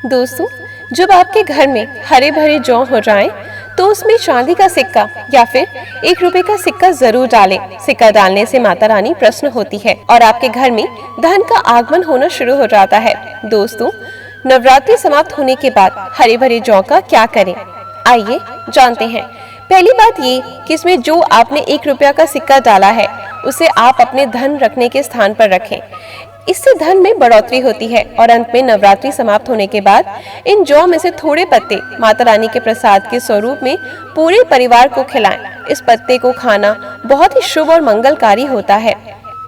दोस्तों, जब आपके घर में हरे भरे जौ हो जाएं, तो उसमें चांदी का सिक्का या फिर 1 रुपए का सिक्का जरूर डालें। सिक्का डालने से माता रानी प्रसन्न होती है और आपके घर में धन का आगमन होना शुरू हो जाता है। दोस्तों, नवरात्रि समाप्त होने के बाद हरे भरे जौ का क्या करें, आइए जानते हैं। पहली बात ये कि इसमें जो आपने 1 रुपया का सिक्का डाला है उसे आप अपने धन रखने के स्थान पर रखें। इससे धन में बढ़ोतरी होती है और अंत में नवरात्रि समाप्त होने के बाद इन जौ में से थोड़े पत्ते माता रानी के प्रसाद के स्वरूप में पूरे परिवार को खिलाएं। इस पत्ते को खाना बहुत ही शुभ और मंगलकारी होता है।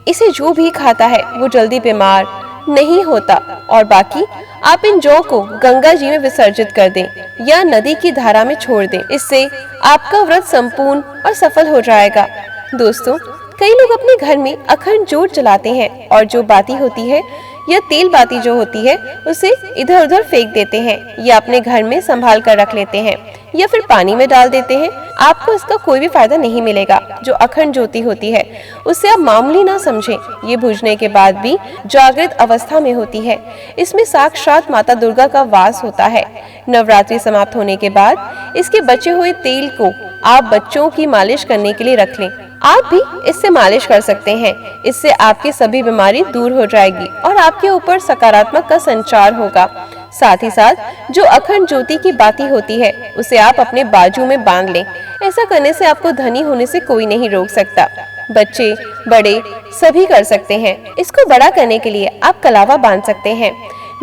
इसे जो भी खाता है वो जल्दी बीमार नहीं होता। और बाकी आप इन जौ को गंगा जी में विसर्जित कर दें या नदी की धारा में छोड़ दें। इससे आपका व्रत संपूर्ण और सफल हो जाएगा। दोस्तों, कई लोग अपने घर में अखंड जोत जलाते हैं और जो बाती होती है या तेल बाती जो होती है उसे इधर उधर फेंक देते हैं या अपने घर में संभाल कर रख लेते हैं या फिर पानी में डाल देते हैं। आपको इसका कोई भी फायदा नहीं मिलेगा। जो अखंड ज्योति होती है उससे आप मामूली ना समझें। ये बुझने के बाद भी जागृत अवस्था में होती है। इसमें साक्षात माता दुर्गा का वास होता है। नवरात्रि समाप्त होने के बाद इसके बचे हुए तेल को आप बच्चों की मालिश करने के लिए रख लें। आप भी इससे मालिश कर सकते हैं। इससे आपकी सभी बीमारी दूर हो जाएगी और आपके ऊपर सकारात्मक का संचार होगा। साथ ही साथ जो अखंड ज्योति की बाती होती है उसे आप अपने बाजू में बांध लें। ऐसा करने से आपको धनी होने से कोई नहीं रोक सकता। बच्चे बड़े सभी कर सकते हैं। इसको बड़ा करने के लिए आप कलावा बांध सकते हैं।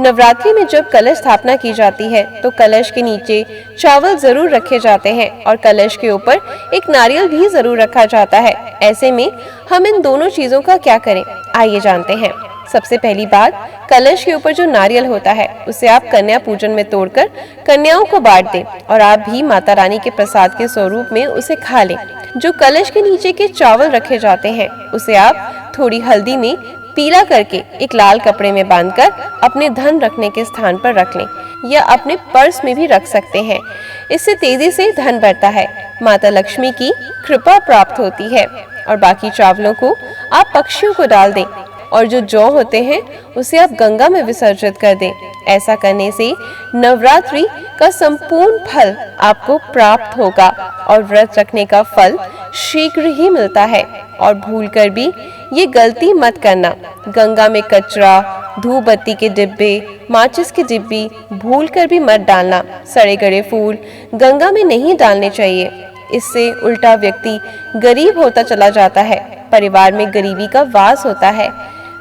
नवरात्रि में जब कलश स्थापना की जाती है तो कलश के नीचे चावल जरूर रखे जाते हैं और कलश के ऊपर एक नारियल भी जरूर रखा जाता है। ऐसे में हम इन दोनों चीजों का क्या करें, आइए जानते हैं। सबसे पहली बात, कलश के ऊपर जो नारियल होता है उसे आप कन्या पूजन में तोड़कर कन्याओं को बांट दें और आप भी माता रानी के प्रसाद के स्वरूप में उसे खा लें। जो कलश के नीचे के चावल रखे जाते हैं उसे आप थोड़ी हल्दी में पीला करके एक लाल कपड़े में बांधकर अपने धन रखने के स्थान पर रख लें या अपने पर्स में भी रख सकते हैं। इससे तेजी से धन बढ़ता है, माता लक्ष्मी की कृपा प्राप्त होती है। और बाकी चावलों को आप पक्षियों को डाल दें और जो जौ होते हैं उसे आप गंगा में विसर्जित कर दें। ऐसा करने से नवरात्रि का संपूर्ण फल आपको प्राप्त होगा और व्रत रखने का फल शीघ्र ही मिलता है। और भूलकर भी ये गलती मत करना, गंगा में कचरा, धूप बत्ती के डिब्बे, माचिस की डिब्बी भूलकर भी मत डालना। सड़े गड़े फूल गंगा में नहीं डालने चाहिए। इससे उल्टा व्यक्ति गरीब होता चला जाता है, परिवार में गरीबी का वास होता है,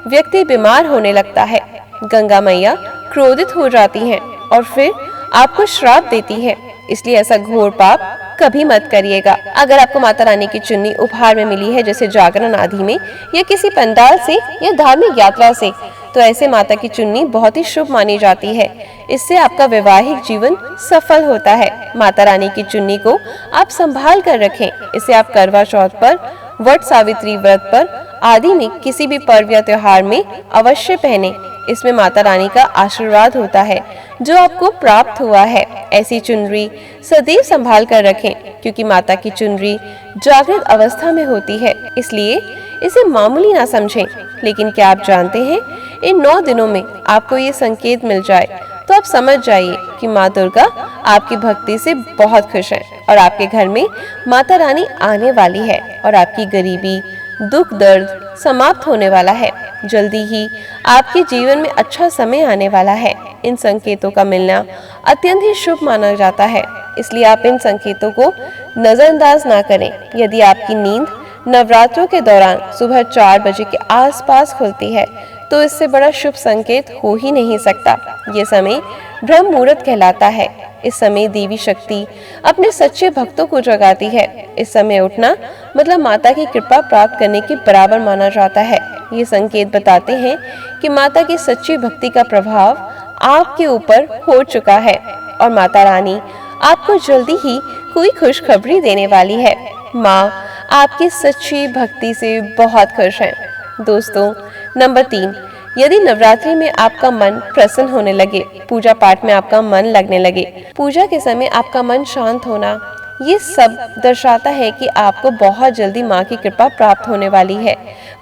व्यक्ति बीमार होने लगता है। गंगा मैया क्रोधित हो जाती हैं और फिर आपको श्राप देती है। इसलिए ऐसा घोर पाप कभी मत करिएगा। अगर आपको माता रानी की चुन्नी उपहार में मिली है, जैसे जागरण आदि में या किसी पंडाल से या धार्मिक यात्रा से, तो ऐसे माता की चुन्नी बहुत ही शुभ मानी जाती है। इससे आपका वैवाहिक जीवन सफल होता है। माता रानी की चुन्नी को आप संभाल कर रखें। इसे आप करवा चौथ पर, वट सावित्री व्रत पर आदि में किसी भी पर्व या त्योहार में अवश्य पहने। इसमें माता रानी का आशीर्वाद होता है जो आपको प्राप्त हुआ है। ऐसी चुनरी सदैव संभाल कर रखें, क्योंकि माता की चुनरी जागृत अवस्था में होती है, इसलिए इसे मामूली ना समझें। लेकिन क्या आप जानते हैं, इन 9 दिनों में आपको ये संकेत मिल जाए तो आप समझ जाइए कि माँ दुर्गा आपकी भक्ति से बहुत खुश है और आपके घर में माता रानी आने वाली है और आपकी गरीबी, दुख, दर्द समाप्त होने वाला है। जल्दी ही आपके जीवन में अच्छा समय आने वाला है। इन संकेतों का मिलना अत्यंत ही शुभ माना जाता है, इसलिए आप इन संकेतों को नजरअंदाज ना करें। यदि आपकी नींद नवरात्रों के दौरान सुबह 4 बजे के आसपास खुलती है तो इससे बड़ा शुभ संकेत हो ही नहीं सकता। ये समय ब्रह्म मुहूर्त कहलाता है। इस समय देवी शक्ति अपने सच्चे भक्तों को जगाती है। इस समय उठना मतलब माता की कृपा प्राप्त करने के बराबर माना जाता है। ये संकेत बताते हैं कि माता की सच्ची भक्ति का प्रभाव आपके ऊपर हो चुका है और माता रानी आपको जल्दी ही कोई खुशखबरी देने वाली है। माँ आपकी सच्ची भक्ति से बहुत खुश है। दोस्तों, नंबर 3, यदि नवरात्रि में आपका मन प्रसन्न होने लगे, पूजा पाठ में आपका मन लगने लगे, पूजा के समय आपका मन शांत होना ये सब दर्शाता है कि आपको बहुत जल्दी माँ की कृपा प्राप्त होने वाली है।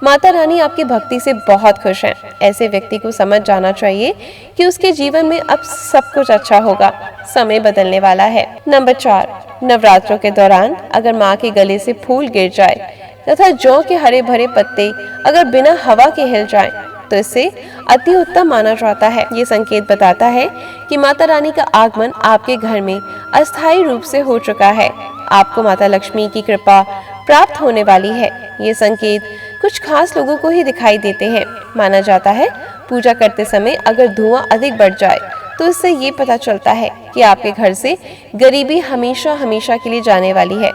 माता रानी आपकी भक्ति से बहुत खुश हैं। ऐसे व्यक्ति को समझ जाना चाहिए कि उसके जीवन में अब सब कुछ अच्छा होगा। समय बदलने वाला है। नंबर 4, नवरात्रों के दौरान अगर माँ के गले से फूल गिर जाए तथा जौ के हरे भरे पत्ते अगर बिना हवा के हिल जाएं, तो इसे अति उत्तम माना जाता है। ये संकेत बताता है कि माता रानी का आगमन आपके घर में अस्थायी रूप से हो चुका है। आपको माता लक्ष्मी की कृपा प्राप्त होने वाली है। ये संकेत कुछ खास लोगों को ही दिखाई देते हैं। माना जाता है पूजा करते समय अगर धुआं अधिक बढ़ जाए तो इससे ये पता चलता है कि आपके घर से गरीबी हमेशा हमेशा के लिए जाने वाली है।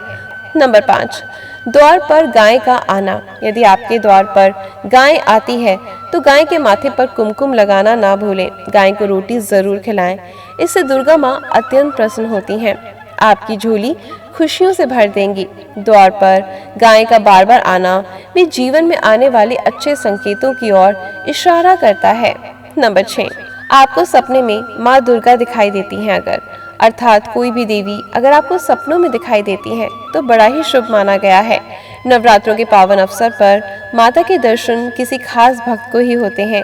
नंबर 5, द्वार पर गाय का आना। यदि आपके द्वार पर गाय आती है तो गाय के माथे पर कुमकुम लगाना ना भूलें। गाय को रोटी जरूर खिलाएं। इससे दुर्गा माँ अत्यंत प्रसन्न होती हैं। आपकी झोली खुशियों से भर देंगी। द्वार पर गाय का बार बार आना भी जीवन में आने वाले अच्छे संकेतों की ओर इशारा करता है। नंबर 6, आपको सपने में माँ दुर्गा दिखाई देती हैं अर्थात कोई भी देवी अगर आपको सपनों में दिखाई देती है तो बड़ा ही शुभ माना गया है। नवरात्रों के पावन अवसर पर माता के दर्शन किसी खास भक्त को ही होते हैं।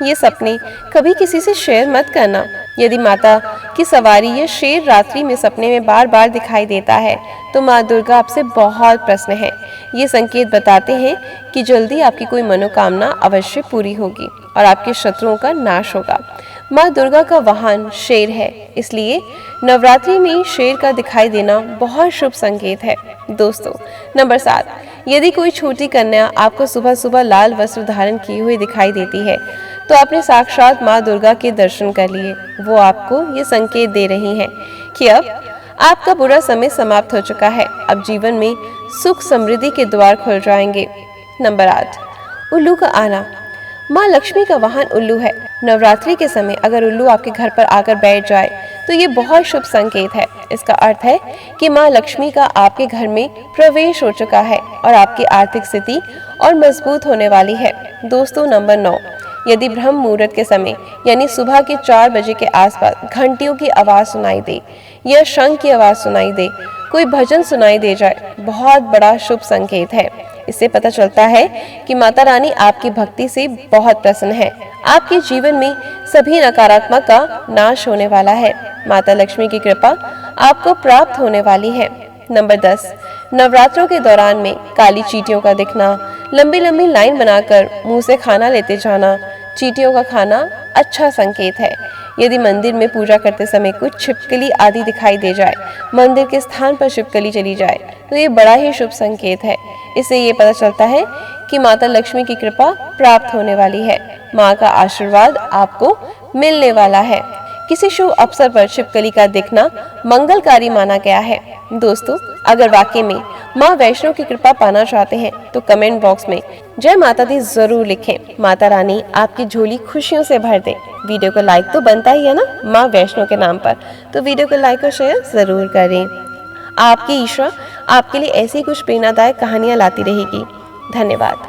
ये सपने कभी किसी से शेयर मत करना। यदि माता की सवारी या शेर रात्रि में सपने में बार बार दिखाई देता है तो माँ दुर्गा आपसे बहुत प्रसन्न है। ये संकेत बताते हैं कि जल्दी आपकी कोई मनोकामना अवश्य पूरी होगी और आपके शत्रुओं का नाश होगा। माँ दुर्गा का वाहन शेर है, इसलिए नवरात्रि में शेर का दिखाई देना बहुत शुभ संकेत है। दोस्तों, नंबर 7, यदि कोई छोटी कन्या आपको सुबह सुबह लाल वस्त्र धारण किए हुए दिखाई देती है तो आपने साक्षात माँ दुर्गा के दर्शन कर लिए। वो आपको ये संकेत दे रही हैं कि अब आपका बुरा समय समाप्त हो चुका है। अब जीवन में सुख समृद्धि के द्वार खुल जाएंगे। नंबर 8, उल्लू का आना। माँ लक्ष्मी का वाहन उल्लू है। नवरात्रि के समय अगर उल्लू आपके घर पर आकर बैठ जाए तो ये बहुत शुभ संकेत है। इसका अर्थ है कि माँ लक्ष्मी का आपके घर में प्रवेश हो चुका है और आपकी आर्थिक स्थिति और मजबूत होने वाली है। दोस्तों, नंबर 9, यदि ब्रह्म मुहूर्त के समय यानी सुबह के 4 बजे के आसपास घंटियों की आवाज सुनाई दे या शंख की आवाज सुनाई दे, कोई भजन सुनाई दे जाए, बहुत बड़ा शुभ संकेत है। इससे पता चलता है कि माता रानी आपकी भक्ति से बहुत प्रसन्न है। आपके जीवन में सभी नकारात्मक का नाश होने वाला है। माता लक्ष्मी की कृपा आपको प्राप्त होने वाली है। नंबर 10, नवरात्रों के दौरान में काली चींटियों का दिखना, लंबी लंबी लाइन बनाकर मुंह से खाना लेते जाना। चींटियों का खाना अच्छा संकेत है। यदि मंदिर में पूजा करते समय कुछ छिपकली आदि दिखाई दे जाए, मंदिर के स्थान पर छिपकली चली जाए तो ये बड़ा ही शुभ संकेत है। इससे ये पता चलता है कि माता लक्ष्मी की कृपा प्राप्त होने वाली है। माँ का आशीर्वाद आपको मिलने वाला है। किसी शुभ अवसर पर छिपकली का दिखना मंगलकारी माना गया है। दोस्तों, अगर वाकई में माँ वैष्णो की कृपा पाना चाहते हैं तो कमेंट बॉक्स में जय माता दी जरूर लिखें। माता रानी आपकी झोली खुशियों से भर दे। वीडियो को लाइक तो बनता ही है ना माँ वैष्णो के नाम पर, तो वीडियो को लाइक और शेयर जरूर करें। आपकी ईश्वर आपके लिए ऐसी कुछ प्रेरणादायक कहानियाँ लाती रहेगी। धन्यवाद।